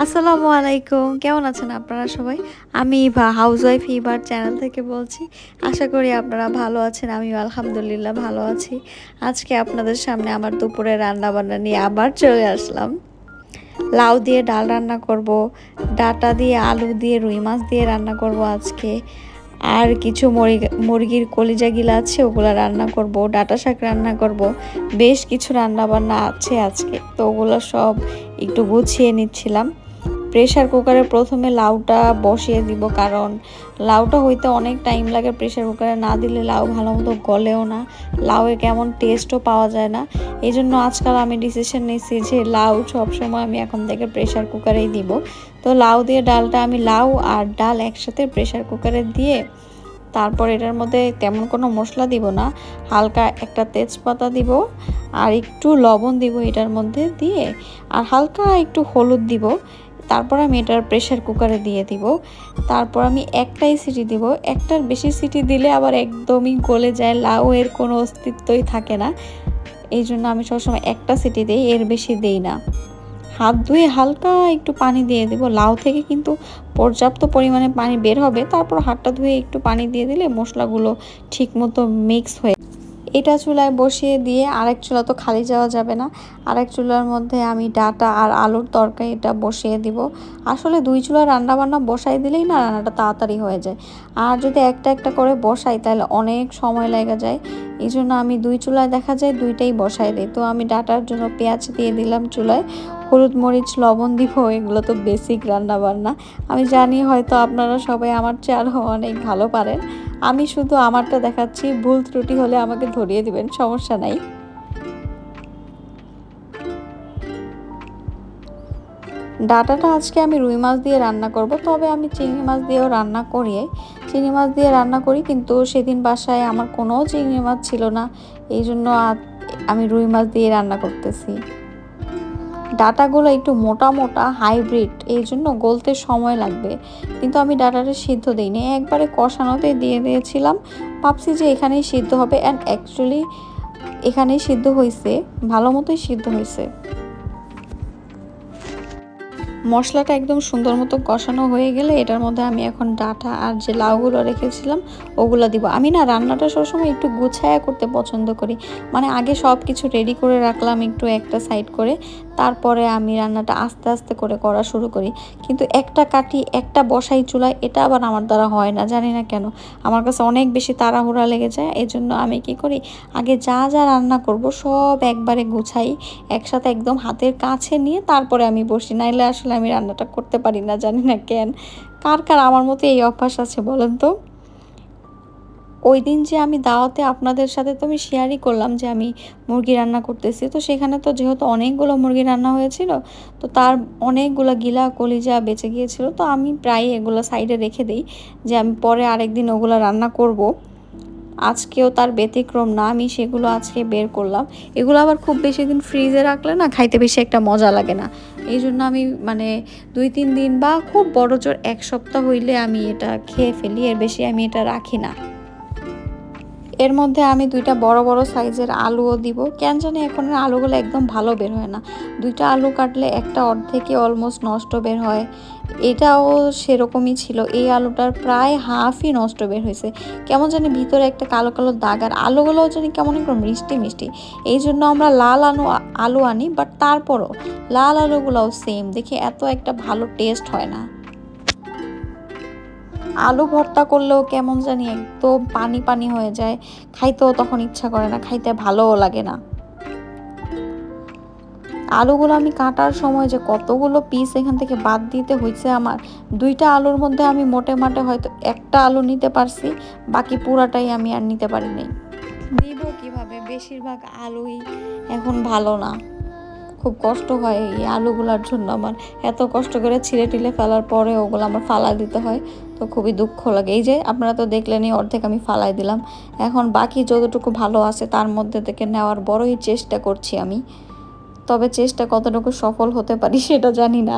আসসালামু আলাইকুম, কেমন আছেন আপনারা সবাই? আমি ইভা, হাউসওয়াইফ ইভার চ্যানেল থেকে বলছি। আশা করি আপনারা ভালো আছেন। আমিও আলহামদুলিল্লাহ ভালো আছি। আজকে আপনাদের সামনে আমার দুপুরে রান্না বান্না নিয়ে আবার চলে আসলাম। লাউ দিয়ে ডাল রান্না করব, ডাটা দিয়ে আলু দিয়ে রুই মাছ দিয়ে রান্না করব আজকে। আর কিছু মুরগির কলিজা গিলা আছে, ওগুলো রান্না করব, ডাটা শাক রান্না করব। বেশ কিছু রান্না বান্না আছে আজকে, তো ওগুলো সব একটু গুছিয়ে নিচ্ছিলাম। প্রেশার কুকারে প্রথমে লাউটা বসিয়ে দিব, কারণ লাউটা হইতে অনেক টাইম লাগে। প্রেশার কুকারে না দিলে লাউ ভালো মতো গলেও না, লাউয়ে কেমন টেস্টও পাওয়া যায় না। এই জন্য আজকাল আমি ডিসিশন নিয়েছি যে লাউ সবসময় আমি এখন থেকে প্রেশার কুকারেই দিব। তো লাউ দিয়ে ডালটা আমি লাউ আর ডাল একসাথে প্রেশার কুকারে দিয়ে তারপর এটার মধ্যে তেমন কোনো মশলা দিব না, হালকা একটা তেজপাতা দিব আর একটু লবণ দিব এটার মধ্যে দিয়ে, আর হালকা একটু হলুদ দিব। তারপর আমি এটার প্রেশার কুকারে দিয়ে দিব। তারপর আমি একটাই সিটি দিব, একটার বেশি সিটি দিলে আবার একদমই গলে যায়, লাউ এর কোনো অস্তিত্বই থাকে না। এই জন্য আমি সবসময় একটা সিটি দিই, এর বেশি দেই না। হাত ধুয়ে হালকা একটু পানি দিয়ে দেব, লাউ থেকে কিন্তু পর্যাপ্ত পরিমাণে পানি বের হবে। তারপর হাতটা ধুয়ে একটু পানি দিয়ে দিলে মশলাগুলো ঠিকমতো মিক্স হয়ে। এটা চুলায় বসিয়ে দিয়ে আরেক চুলা তো খালি যাওয়া যাবে না, আরেক চুলার মধ্যে আমি ডাটা আর আলুর তরকারি এটা বসিয়ে দিব। আসলে দুই চুলা রান্না বান্না বসাই দিলেই না রান্নাটা তাড়াতাড়ি হয়ে যায়, আর যদি একটা একটা করে বসাই তাহলে অনেক সময় লেগে যায়। এই জন্য আমি দুই চুলায় দেখা যায় দুইটাই বসাই দিই। তো আমি ডাটার জন্য পেঁয়াজ দিয়ে দিলাম চুলায়, হলুদ মরিচ লবণ দিব, এগুলো তো বেসিক রান্না বান্না। আমি জানি হয়তো আপনারা সবাই আমার চেয়ে আরও অনেক ভালো পারেন, আমি শুধু আমারটা দেখাচ্ছি, ভুল ত্রুটি হলে আমাকে ধরিয়ে দিবেন, সমস্যা নাই। ডাটাটা আজকে আমি রুই মাছ দিয়ে রান্না করব, তবে আমি চিংড়ি মাছ দিয়েও রান্না করি। চিংড়ি মাছ দিয়ে রান্না করি, কিন্তু সেদিন বাসায় আমার কোনো চিংড়ি মাছ ছিল না, এই জন্য আমি রুই মাছ দিয়ে রান্না করতেছি। ডাটাগুলো একটু মোটা মোটা হাইব্রিড, এই জন্য গলতে সময় লাগবে, কিন্তু আমি ডাটাটা সিদ্ধ দিইনি, একবারে কষানোতে দিয়ে দিয়েছিলাম। ভাবছি যে এখানেই সিদ্ধ হবে, অ্যান্ড অ্যাকচুয়ালি এখানেই সিদ্ধ হয়েছে, ভালো মতোই সিদ্ধ হয়েছে। মশলাটা একদম সুন্দর মতো কষানো হয়ে গেলে এটার মধ্যে আমি এখন ডাঁটা আর যে লাউগুলো রেখেছিলাম ওগুলো দিব। আমি না রান্নাটা সবসময় একটু গুছায়া করতে পছন্দ করি, মানে আগে সব কিছু রেডি করে রাখলাম একটু একটা সাইড করে, তারপরে আমি রান্নাটা আস্তে আস্তে করে করা শুরু করি। কিন্তু একটা কাটি একটা বসাই চুলায়, এটা আবার আমার দ্বারা হয় না, জানি না কেন। আমার কাছে অনেক বেশি তাড়াহুড়া লেগে যায়, এই জন্য আমি কি করি, আগে যা যা রান্না করব সব একবারে গুছাই, একসাথে একদম হাতের কাছে নিয়ে তারপরে আমি বসি, নাইলে আসলে আমি রান্নাটা করতে পারি না, জানি না কেন। কার কার আমার মতো এই অভ্যাস আছে বলেন তো? ওই দিন যে আমি দাওয়াতে আপনাদের সাথে তো আমি শেয়ারই করলাম যে আমি মুরগি রান্না করতেছি, তো সেখানে তো যেহেতু অনেকগুলো মুরগি রান্না হয়েছিল, তো তার অনেকগুলো গিলা কলিজা বেঁচে গিয়েছিল, তো আমি প্রায় এগুলো সাইডে রেখে দিই যে আমি পরে আরেকদিন ওগুলো রান্না করব। আজকেও তার ব্যতিক্রম না, আমি সেগুলো আজকে বের করলাম। এগুলো আবার খুব বেশি দিন ফ্রিজে রাখলে না খাইতে বেশি একটা মজা লাগে না, এই জন্য আমি মানে 2-3 দিন বা খুব বড় জোর 1 সপ্তাহ হইলে আমি এটা খেয়ে ফেলি, এর বেশি আমি এটা রাখি না। এর মধ্যে আমি দুইটা বড় বড় সাইজের আলুও দিব, কেন জানি এখন আলুগুলো একদম ভালো বের হয় না, দুইটা আলু কাটলে একটা অর্ধেকই অলমোস্ট নষ্ট বের হয়। এটাও সেরকমই ছিল, এই আলুটার প্রায় হাফই নষ্ট বের হয়েছে, কেমন জানি ভিতরে একটা কালো কালো দাগ, আর আলুগুলোও জানি কেমন একটু মিষ্টি মিষ্টি। এই জন্য আমরা লাল আলু আনি, বাট তারপরও লাল আলুগুলোও সেম দেখি এত একটা ভালো টেস্ট হয় না। আলু ভর্তা করলেও কেমন জানি একদম পানি পানি হয়ে যায়, খাইতেও তখন ইচ্ছা করে না, খাইতে ভালোও লাগে না। আলুগুলো আমি কাটার সময় যে কতগুলো পিস এখান থেকে বাদ দিতে হয়েছে আমার, দুইটা আলুর মধ্যে আমি মোটে মাটে হয়তো একটা আলু নিতে পারছি, বাকি পুরাটাই আমি আর নিতে পারি নাই। দিব কিভাবে, বেশিরভাগ আলুই এখন ভালো না, খুব কষ্ট হয় এই আলুগুলার জন্য আমার। এত কষ্ট করে ছিঁড়ে টিলে ফেলার পরে ওগুলো আমার ফালাই দিতে হয়, তো খুবই দুঃখ লাগে। এই যে আপনারা তো দেখলেনই, অর্ধেক আমি ফালাই দিলাম, এখন বাকি যতটুকু ভালো আছে তার মধ্যে থেকে নেওয়ার বড়ই চেষ্টা করছি আমি, তবে চেষ্টা কতটুকু সফল হতে পারি সেটা জানি না।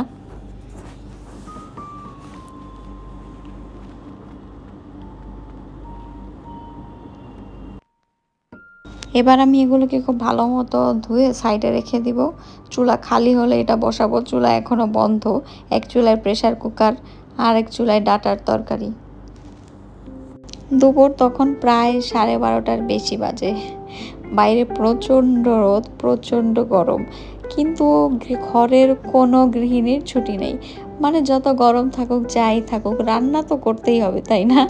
এবার আমি এগুলোকে খুব ভালো মতো ধুয়ে সাইডে রেখে দিব। চুলা খালি হলে এটা বসাবো। চুলা এখনও বন্ধ। এক চুলায় প্রেসার কুকার আর এক চুলায় ডাটার তরকারি। দুপুর তখন প্রায় 12:30টার বেশি বাজে। বাইরে প্রচণ্ড রোদ, প্রচণ্ড গরম, কিন্তু ঘরের কোনো গৃহিণীর ছুটি নেই। মানে যত গরম থাকুক যাই থাকুক রান্না তো করতেই হবে, তাই না?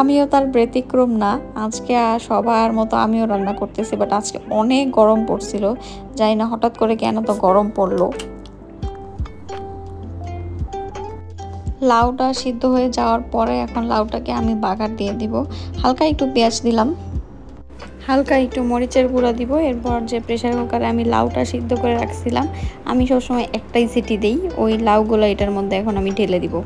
আমিও তার ব্যতিক্রম না। আজকে সবার মতো আমিও রান্না করতেছি, বাট আজকে অনেক গরম পড়ছিল। জানি না হঠাৎ করে কেন তো গরম পড়লো। লাউটা সিদ্ধ হয়ে যাওয়ার পরে এখন লাউটাকে আমি বাগার দিয়ে দিব। হালকা একটু পেঁয়াজ দিলাম, হালকা একটু মরিচের গুঁড়া দিব। এরপর যে প্রেসার কুকারে আমি লাউটা সিদ্ধ করে রাখছিলাম, আমি সবসময় একটাই সিটি দিই, ওই লাউগুলো এটার মধ্যে এখন আমি ঢেলে দিব।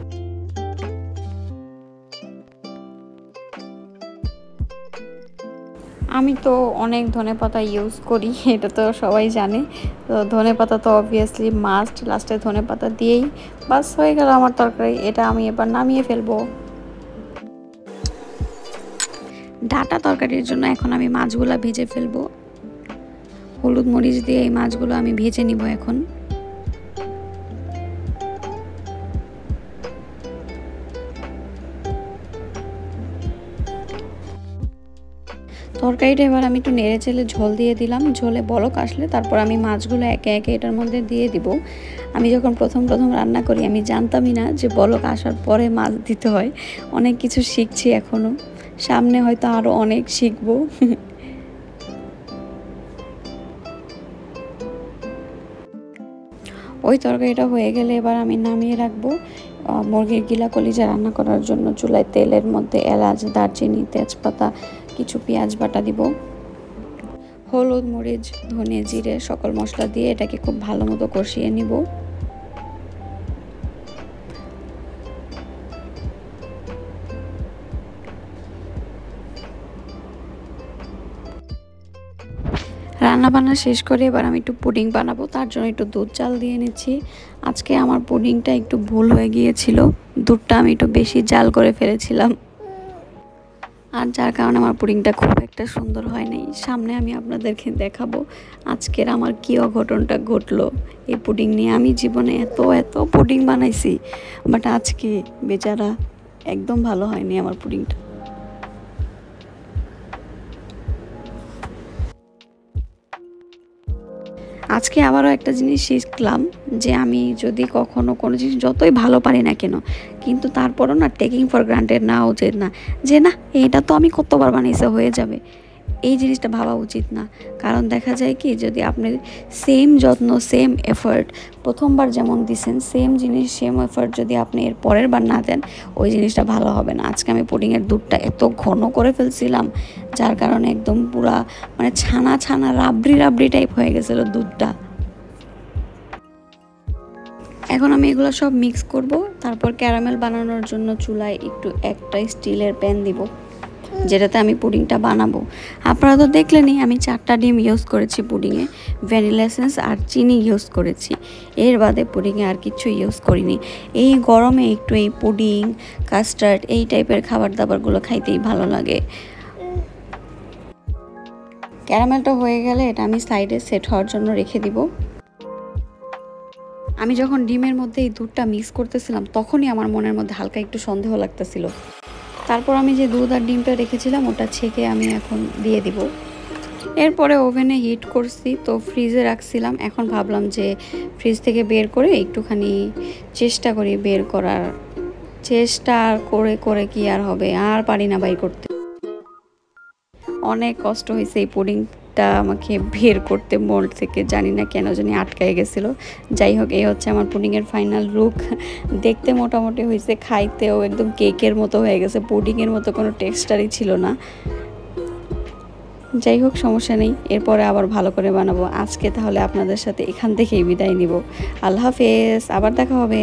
আমি তো অনেক ধনেপাতা ইউজ করি, এটা তো সবাই জানে। তো ধনেপাতা তো অবভিয়াসলি মাস্ট। লাস্টে ধনেপাতা দিয়েই বাস হয়ে গেল আমার তরকারি। এটা আমি এবার নামিয়ে ফেলবো। ডাটা তরকারির জন্য এখন আমি মাছগুলো ভেজে ফেলবো। হলুদ মরিচ দিয়ে এই মাছগুলো আমি ভেজে নিব এখন। তরকারিটা এবার আমি একটু নেড়ে চেড়ে ঝোল দিয়ে দিলাম। ঝোলে বলক আসলে তারপর আমি মাছগুলো একে একে এটার মধ্যে দিয়ে দিব। আমি যখন প্রথম রান্না করি আমি জানতামই না যে বলক আসার পরে মাছ দিতে হয়। অনেক কিছু শিখছি এখনও, সামনে হয়তো আরও অনেক শিখবো। ওই তরকারিটা হয়ে গেলে এবার আমি নামিয়ে রাখবো। মুরগির গিলা কলিজা রান্না করার জন্য চুলায় তেলের মধ্যে এলাচ, দারচিনি, তেজপাতা, কিছু পেঁয়াজ বাটা দিব। হলুদ, মরিচ, ধনে, জিরে সকল মশলা দিয়ে এটাকে খুব ভালো মতো কষিয়ে নিব। রান্নাবান্না শেষ করে এবার আমি একটু পুডিং বানাবো। তার জন্য একটু দুধ চাল দিয়ে নিচ্ছি। আজকে আমার পুডিংটা একটু ভুল হয়ে গিয়েছিল, দুধটা আমি একটু বেশি জাল করে ফেলেছিলাম, আর যার কারণে আমার পুডিংটা খুব একটা সুন্দর হয় নাই। সামনে আমি আপনাদেরকে দেখাবো আজকের আমার কী অঘটনটা ঘটলো এই পুডিং নিয়ে। আমি জীবনে এত পুডিং বানাইছি, বাট আজকে বেচারা একদম ভালো হয়নি আমার পুডিংটা। আজকে আবারও একটা জিনিস শিখলাম যে আমি যদি কখনো কোনো জিনিস যতই ভালো পারি না কেন, কিন্তু তারপরও না টেকিং ফর গ্রান্টেড না উচিত না, যে না এটা তো আমি কতবার বানিয়েছে হয়ে যাবে, এই জিনিসটা ভাবা উচিত না। কারণ দেখা যায় কি, যদি আপনি সেম যত্ন, সেম এফার্ট প্রথমবার যেমন দিছেন, সেম জিনিস সেম এফার্ট যদি আপনি এর পরের বার না দেন, ওই জিনিসটা ভালো হবে না। আজকে আমি পুডিংয়ের দুধটা এত ঘন করে ফেলছিলাম, যার কারণে একদম পুরা মানে ছানা ছানা রাবড়ি টাইপ হয়ে গেছিলো দুধটা। এখন আমি এগুলো সব মিক্স করব। তারপর ক্যারামেল বানানোর জন্য চুলায় একটা স্টিলের প্যান দিব, যেটাতে আমি পুডিংটা বানাবো। আপনারা তো দেখলেনই আমি 4টা ডিম ইউজ করেছি পুডিংয়ে, ভ্যানিলা এসেন্স আর চিনি ইউজ করেছি। এর বাদে পুডিংয়ে আর কিছু ইউজ করিনি। এই গরমে একটু এই পুডিং, কাস্টার্ড এই টাইপের খাবার দাবারগুলো খাইতেই ভালো লাগে। ক্যারামেলটা হয়ে গেলে এটা আমি সাইডে সেট হওয়ার জন্য রেখে দিব। আমি যখন ডিমের মধ্যে এই দুধটা মিক্স করতেছিলাম, তখনই আমার মনের মধ্যে হালকা একটু সন্দেহ লাগতেছিল। তারপর আমি যে দুধ আর ডিমটা রেখেছিলাম ওটা ছেঁকে আমি এখন দিয়ে দিব। এরপরে ওভেনে হিট করছি, তো ফ্রিজে রাখছিলাম। এখন ভাবলাম যে ফ্রিজ থেকে বের করে একটুখানি চেষ্টা করি বের করার। চেষ্টা করে কি আর হবে, আর পারি না বাইর করতে। অনেক কষ্ট হয়েছে এই পুডিংটা আমাকে বের করতে মোল্ড থেকে, জানি না কেন জানি আটকায় গেছিল। যাই হোক, এই হচ্ছে আমার পুডিংয়ের ফাইনাল লুক। দেখতে মোটামুটি হয়েছে, খাইতেও একদম কেকের মতো হয়ে গেছে, পুডিংয়ের মতো কোনো টেক্সচারই ছিল না। যাই হোক, সমস্যা নেই, এরপরে আবার ভালো করে বানাবো। আজকে তাহলে আপনাদের সাথে এখান থেকেই বিদায় নিব। আল্লাহ হাফেজ, আবার দেখা হবে।